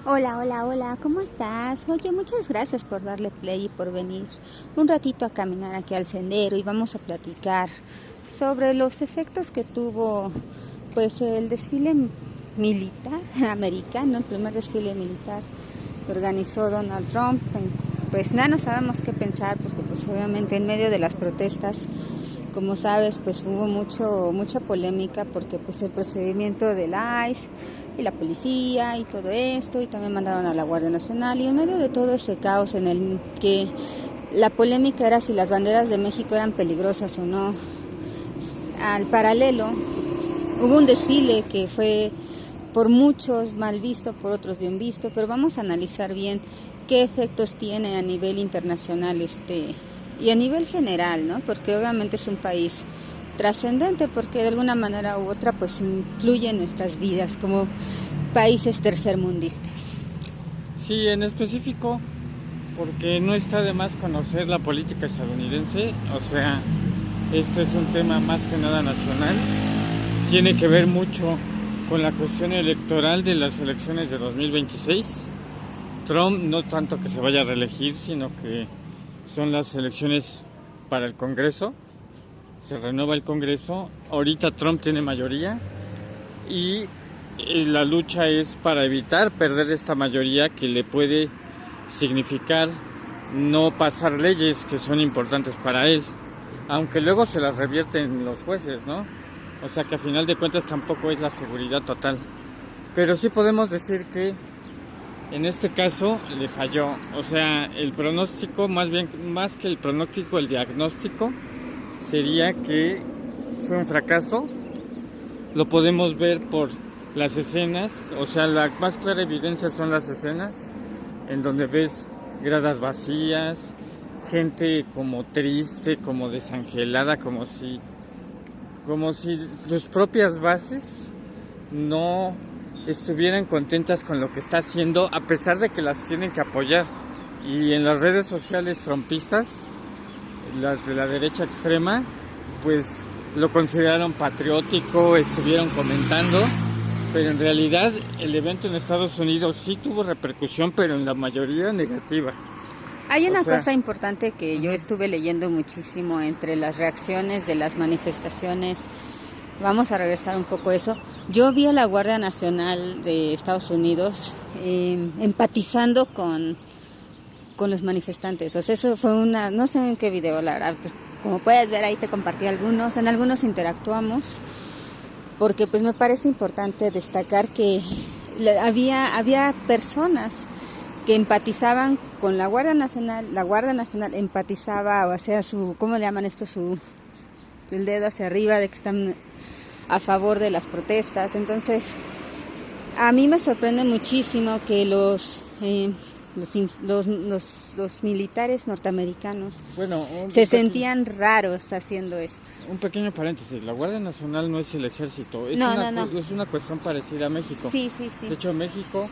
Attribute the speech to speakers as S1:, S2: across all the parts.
S1: Hola, hola, hola, ¿cómo estás? Oye, muchas gracias por darle play y por venir un ratito a caminar aquí al sendero y vamos a platicar sobre los efectos que tuvo pues el desfile militar americano, el primer desfile militar que organizó Donald Trump. Pues nada, no sabemos qué pensar porque pues obviamente en medio de las protestas, como sabes, pues hubo mucha polémica porque pues el procedimiento del ICE y la policía y todo esto, y también mandaron a la Guardia Nacional, y en medio de todo ese caos en el que la polémica era si las banderas de México eran peligrosas o no, al paralelo hubo un desfile que fue por muchos mal visto, por otros bien visto, pero vamos a analizar bien qué efectos tiene a nivel internacional y a nivel general, ¿no? Porque obviamente es un país trascendente, porque de alguna manera u otra pues influye en nuestras vidas como países tercermundistas.
S2: Sí, en específico, porque no está de más conocer la política estadounidense, o sea, este es un tema más que nada nacional, tiene que ver mucho con la cuestión electoral de las elecciones de 2026. Trump no tanto que se vaya a reelegir, sino que son las elecciones para el Congreso, se renueva el Congreso, ahorita Trump tiene mayoría y la lucha es para evitar perder esta mayoría que le puede significar no pasar leyes que son importantes para él, aunque luego se las revierten los jueces, ¿no? O sea que a final de cuentas tampoco es la seguridad total. Pero sí podemos decir que en este caso le falló. O sea, el pronóstico, más que el pronóstico, el diagnóstico sería que fue un fracaso. Lo podemos ver por las escenas, o sea, la más clara evidencia son las escenas en donde ves gradas vacías, gente como triste, como desangelada, como si sus propias bases no estuvieran contentas con lo que está haciendo, a pesar de que las tienen que apoyar. Y en las redes sociales trumpistas, las de la derecha extrema, pues lo consideraron patriótico, estuvieron comentando, pero en realidad el evento en Estados Unidos sí tuvo repercusión, pero en la mayoría negativa.
S1: Hay una cosa importante que yo estuve leyendo muchísimo entre las reacciones de las manifestaciones. Vamos a regresar un poco a eso. Yo vi a la Guardia Nacional de Estados Unidos empatizando con los manifestantes. O sea, eso fue no sé en qué video, la verdad, pues, como puedes ver ahí te compartí algunos, en algunos interactuamos, porque pues me parece importante destacar que había personas que empatizaban con la Guardia Nacional empatizaba, o sea, ¿cómo le llaman esto? El dedo hacia arriba de que están a favor de las protestas. Entonces, a mí me sorprende muchísimo que los militares norteamericanos sentían raros haciendo esto.
S2: Un pequeño paréntesis, la Guardia Nacional no es el ejército, es una cuestión parecida a México.
S1: Sí.
S2: De hecho, México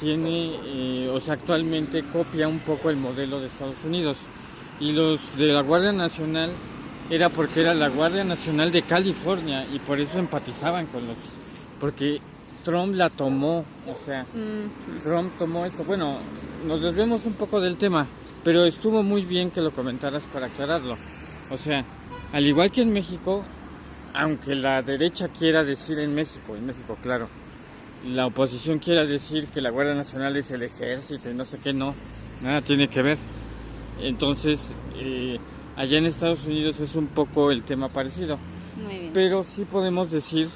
S2: tiene, actualmente copia un poco el modelo de Estados Unidos. Y los de la Guardia Nacional era porque era la Guardia Nacional de California y por eso empatizaban porque Trump la tomó, Trump tomó esto. Bueno, nos desviamos un poco del tema, pero estuvo muy bien que lo comentaras para aclararlo. O sea, al igual que en México, aunque la derecha quiera decir en México claro, la oposición quiera decir que la Guardia Nacional es el ejército y no sé qué, no, nada tiene que ver. Entonces, allá en Estados Unidos es un poco el tema parecido.
S1: Muy bien.
S2: Pero sí podemos decir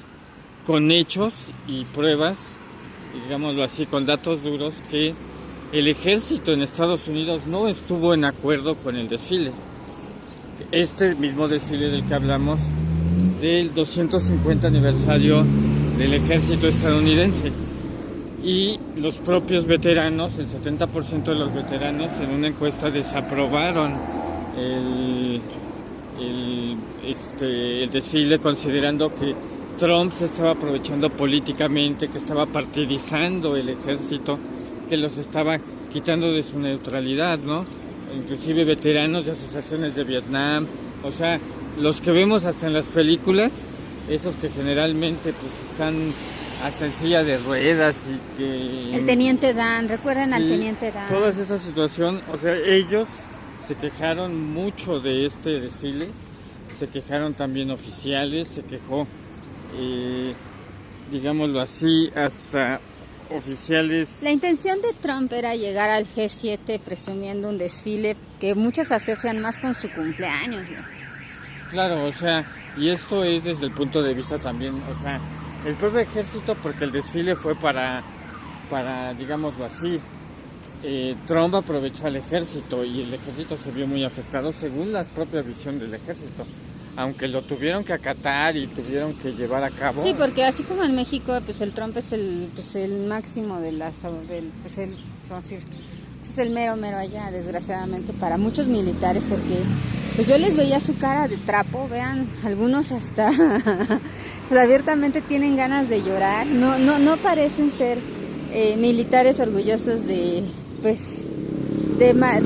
S2: con hechos y pruebas, digámoslo así, con datos duros, que el ejército en Estados Unidos no estuvo en acuerdo con el desfile. Este mismo desfile del que hablamos, del 250 aniversario del ejército estadounidense. Y los propios veteranos, el 70% de los veteranos en una encuesta desaprobaron el desfile, considerando que Trump se estaba aprovechando políticamente, que estaba partidizando el ejército, que los estaba quitando de su neutralidad, ¿no? Inclusive veteranos de asociaciones de Vietnam, o sea, los que vemos hasta en las películas, esos que generalmente pues están hasta en silla de ruedas y que...
S1: El teniente Dan, ¿recuerdan
S2: Sí,
S1: al teniente Dan?
S2: toda esa situación, o sea, ellos se quejaron mucho de este desfile, se quejaron también oficiales, se quejó, digámoslo así, hasta oficiales.
S1: La intención de Trump era llegar al G7 presumiendo un desfile que muchos asocian más con su cumpleaños, ¿no?
S2: Claro, o sea, y esto es desde el punto de vista también, o sea, el propio ejército, porque el desfile fue para digámoslo así, Trump aprovechó al ejército y el ejército se vio muy afectado según la propia visión del ejército, aunque lo tuvieron que acatar y tuvieron que llevar a cabo.
S1: Sí, porque así como en México, pues el Trump es el máximo de vamos a decir, es el mero allá, desgraciadamente para muchos militares, porque pues yo les veía su cara de trapo, vean, algunos hasta pues abiertamente tienen ganas de llorar, no parecen ser militares orgullosos de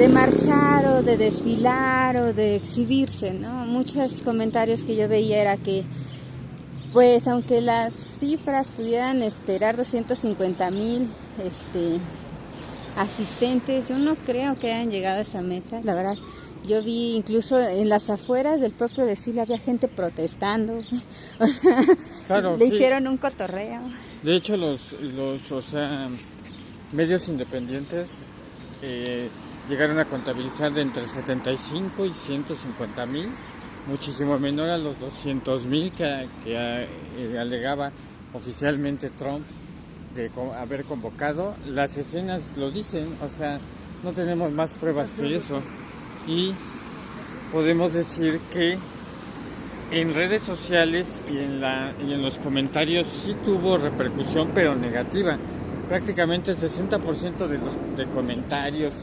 S1: marchar o de desfilar o de exhibirse, ¿no? Muchos comentarios que yo veía era que, pues, aunque las cifras pudieran esperar 250,000 asistentes, yo no creo que hayan llegado a esa meta, la verdad. Yo vi incluso en las afueras del propio desfile había gente protestando, o sea,
S2: claro,
S1: le
S2: sí.
S1: hicieron un cotorreo.
S2: De hecho, los o sea, medios independientes llegaron a contabilizar de entre 75 y 150,000, muchísimo menor a los 200,000 que alegaba oficialmente Trump de haber convocado. Las escenas lo dicen, o sea, no tenemos más pruebas que eso. Y podemos decir que en redes sociales y en los comentarios sí tuvo repercusión, pero negativa. Prácticamente el 60% de comentarios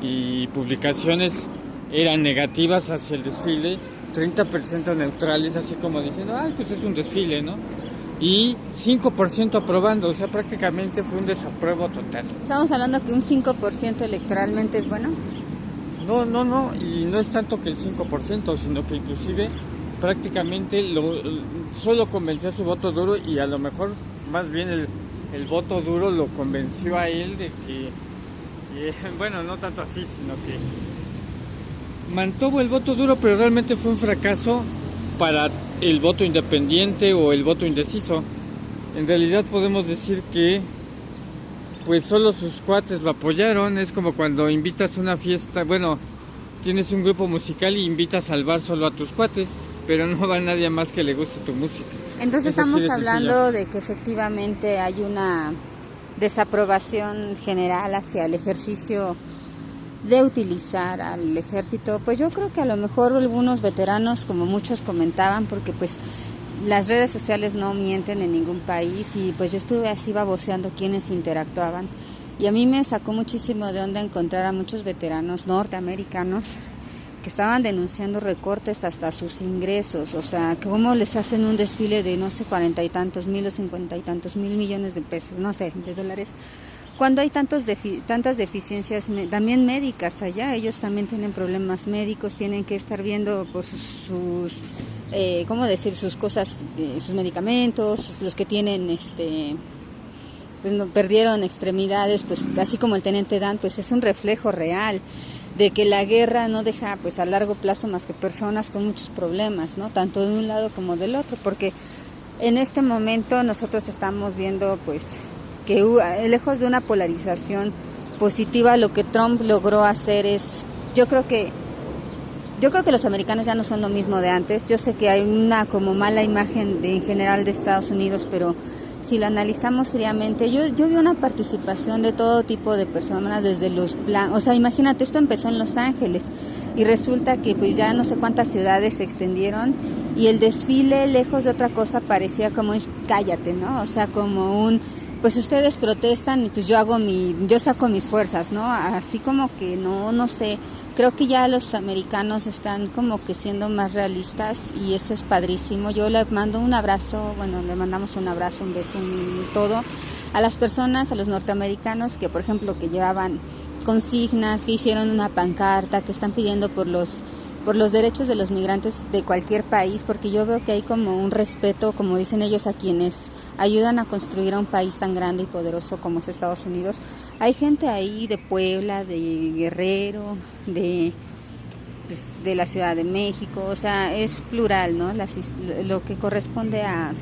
S2: y publicaciones eran negativas hacia el desfile, 30% neutrales, así como diciendo, ay, pues es un desfile, ¿no? Y 5% aprobando, o sea, prácticamente fue un desapruebo total.
S1: Estamos hablando que un 5% electoralmente es bueno.
S2: No, y no es tanto que el 5%, sino que inclusive prácticamente solo convenció a su voto duro, y a lo mejor más bien el voto duro lo convenció a él de que, bueno, no tanto así, sino que mantuvo el voto duro, pero realmente fue un fracaso para el voto independiente o el voto indeciso. En realidad podemos decir que pues solo sus cuates lo apoyaron. Es como cuando invitas a una fiesta, bueno, tienes un grupo musical y invitas al bar solo a tus cuates, pero no va nadie más que le guste tu música.
S1: Entonces estamos hablando de que efectivamente hay una desaprobación general hacia el ejercicio de utilizar al ejército. Pues yo creo que a lo mejor algunos veteranos, como muchos comentaban, porque pues las redes sociales no mienten en ningún país, y pues yo estuve así baboseando quienes interactuaban, y a mí me sacó muchísimo de onda encontrar a muchos veteranos norteamericanos que estaban denunciando recortes hasta sus ingresos, o sea, cómo les hacen un desfile de no sé 40 y tantos mil o 50 y tantos mil millones de pesos, no sé, de dólares, cuando hay tantas deficiencias también médicas allá. Ellos también tienen problemas médicos, tienen que estar viendo pues sus ¿cómo decir? Sus cosas, sus medicamentos, los que tienen pues no, perdieron extremidades, pues así como el teniente Dan, pues es un reflejo real de que la guerra no deja pues a largo plazo más que personas con muchos problemas, ¿no? Tanto de un lado como del otro, porque en este momento nosotros estamos viendo pues que lejos de una polarización positiva, lo que Trump logró hacer es, yo creo que los americanos ya no son lo mismo de antes. Yo sé que hay una como mala imagen en general de Estados Unidos, pero si lo analizamos fríamente, yo vi una participación de todo tipo de personas, desde los o sea, imagínate, esto empezó en Los Ángeles y resulta que pues ya no sé cuántas ciudades se extendieron, y el desfile, lejos de otra cosa, parecía como un cállate, ¿no? O sea, como un pues ustedes protestan y pues yo saco mis fuerzas, ¿no? Así como que no sé, creo que ya los americanos están como que siendo más realistas, y eso es padrísimo. Yo le mando un abrazo, bueno, le mandamos un abrazo, un beso, todo a las personas, a los norteamericanos que, por ejemplo, que llevaban consignas, que hicieron una pancarta, que están pidiendo por por los derechos de los migrantes de cualquier país, porque yo veo que hay como un respeto, como dicen ellos, a quienes ayudan a construir a un país tan grande y poderoso como es Estados Unidos. Hay gente ahí de Puebla, de Guerrero, de la Ciudad de México, o sea, es plural, ¿no? Lo que corresponde a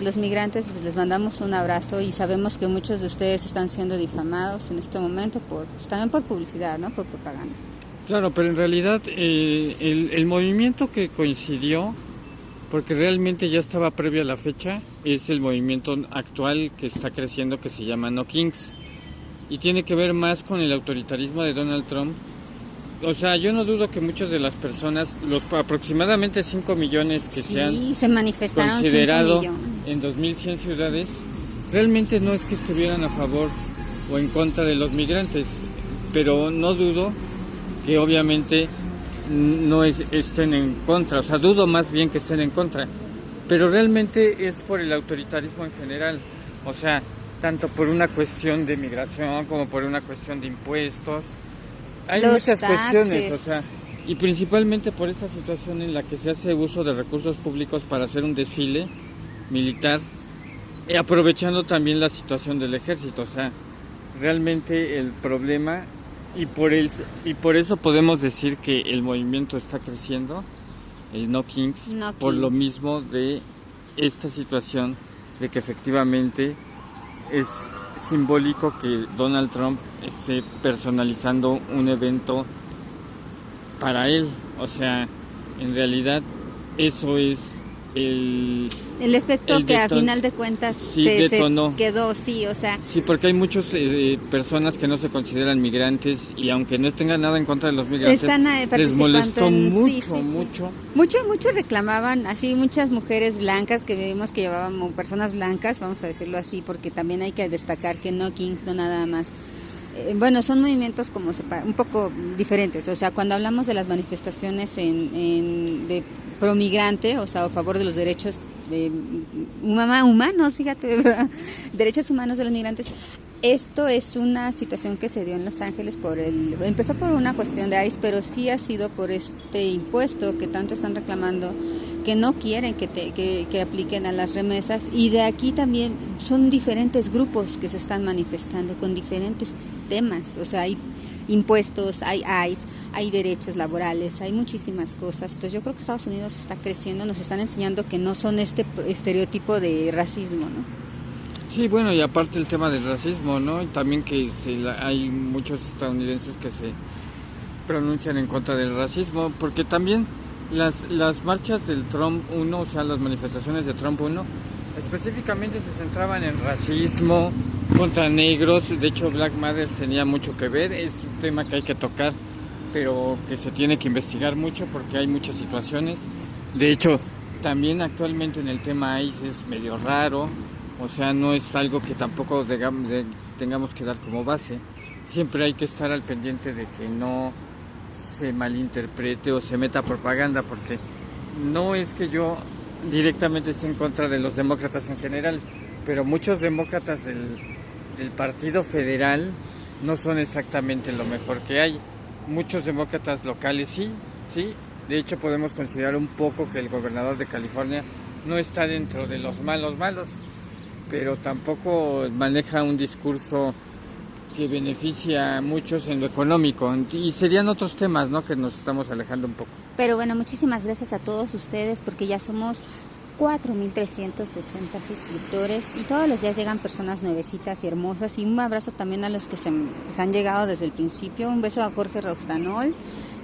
S1: los migrantes, pues les mandamos un abrazo y sabemos que muchos de ustedes están siendo difamados en este momento también por publicidad, ¿no? Por propaganda.
S2: Claro, pero en realidad el movimiento que coincidió, porque realmente ya estaba previo a la fecha, es el movimiento actual que está creciendo, que se llama No Kings, y tiene que ver más con el autoritarismo de Donald Trump. O sea, yo no dudo que muchas de las personas, los aproximadamente 5 millones que
S1: se manifestaron
S2: considerado en 2.100 ciudades, realmente no es que estuvieran a favor o en contra de los migrantes, pero no dudo que obviamente no estén en contra, o sea, dudo más bien que estén en contra, pero realmente es por el autoritarismo en general, o sea, tanto por una cuestión de migración como por una cuestión de impuestos. Hay muchas cuestiones, o sea, y principalmente por esta situación en la que se hace uso de recursos públicos para hacer un desfile militar, aprovechando también la situación del ejército, o sea, realmente el problema, y por eso podemos decir que el movimiento está creciendo, el No Kings, por lo mismo de esta situación de que efectivamente es simbólico que Donald Trump esté personalizando un evento para él, o sea, en realidad eso es el
S1: efecto que a final de cuentas se quedó, sí, o sea.
S2: Sí, porque hay muchas personas que no se consideran migrantes y aunque no tengan nada en contra de los migrantes, les molestó mucho.
S1: Muchos reclamaban, así muchas mujeres blancas que vimos que llevaban, personas blancas, vamos a decirlo así, porque también hay que destacar que No Kings no nada más. Son movimientos como un poco diferentes, o sea, cuando hablamos de las manifestaciones de promigrante, o sea, a favor de los derechos humanos, fíjate, derechos humanos de los migrantes. Esto es una situación que se dio en Los Ángeles empezó por una cuestión de ICE, pero sí ha sido por este impuesto que tanto están reclamando, que no quieren que apliquen a las remesas, y de aquí también son diferentes grupos que se están manifestando con diferentes temas, o sea, hay impuestos, hay ICE, hay derechos laborales, hay muchísimas cosas. Entonces yo creo que Estados Unidos está creciendo, nos están enseñando que no son este estereotipo de racismo, ¿no?
S2: Sí, bueno, y aparte el tema del racismo, ¿no? Y también que hay muchos estadounidenses que se pronuncian en contra del racismo, porque también las marchas del Trump 1, o sea, las manifestaciones de Trump 1, específicamente se centraban en racismo contra negros. De hecho, Black Matters tenía mucho que ver, es un tema que hay que tocar, pero que se tiene que investigar mucho porque hay muchas situaciones. De hecho, también actualmente en el tema ICE es medio raro, o sea, no es algo que tampoco tengamos que dar como base. Siempre hay que estar al pendiente de que no se malinterprete o se meta propaganda, porque no es que yo directamente esté en contra de los demócratas en general, pero muchos demócratas del Partido Federal no son exactamente lo mejor que hay. Muchos demócratas locales sí, de hecho podemos considerar un poco que el gobernador de California no está dentro de los malos, pero tampoco maneja un discurso que beneficia a muchos en lo económico, y serían otros temas, ¿no?, que nos estamos alejando un poco.
S1: Pero bueno, muchísimas gracias a todos ustedes, porque ya somos 4.360 suscriptores y todos los días llegan personas nuevecitas y hermosas, y un abrazo también a los que se han llegado desde el principio. Un beso a Jorge Roxtanol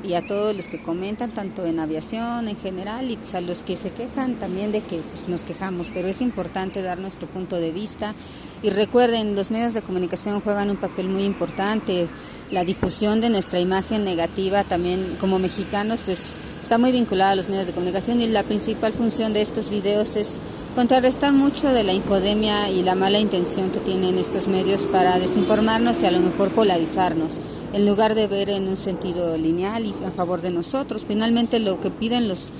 S1: y a todos los que comentan, tanto en aviación en general, y pues a los que se quejan también de que pues, nos quejamos, pero es importante dar nuestro punto de vista. Y recuerden, los medios de comunicación juegan un papel muy importante. La difusión de nuestra imagen negativa también como mexicanos pues está muy vinculada a los medios de comunicación, y la principal función de estos videos es contrarrestar mucho de la infodemia y la mala intención que tienen estos medios para desinformarnos y a lo mejor polarizarnos, en lugar de ver en un sentido lineal y a favor de nosotros. Finalmente lo que piden los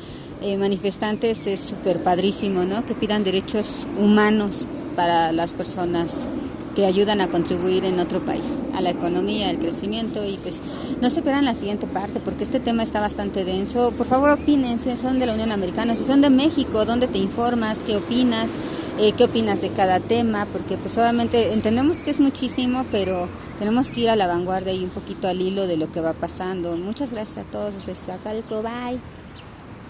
S1: manifestantes es súper padrísimo, ¿no? Que pidan derechos humanos para las personas que ayudan a contribuir en otro país, a la economía, al crecimiento. Y pues no se pierdan la siguiente parte porque este tema está bastante denso. Por favor opinen si son de la Unión Americana, si son de México, dónde te informas, qué opinas de cada tema, porque pues obviamente entendemos que es muchísimo, pero tenemos que ir a la vanguardia y un poquito al hilo de lo que va pasando. Muchas gracias a todos desde Zacalco, bye.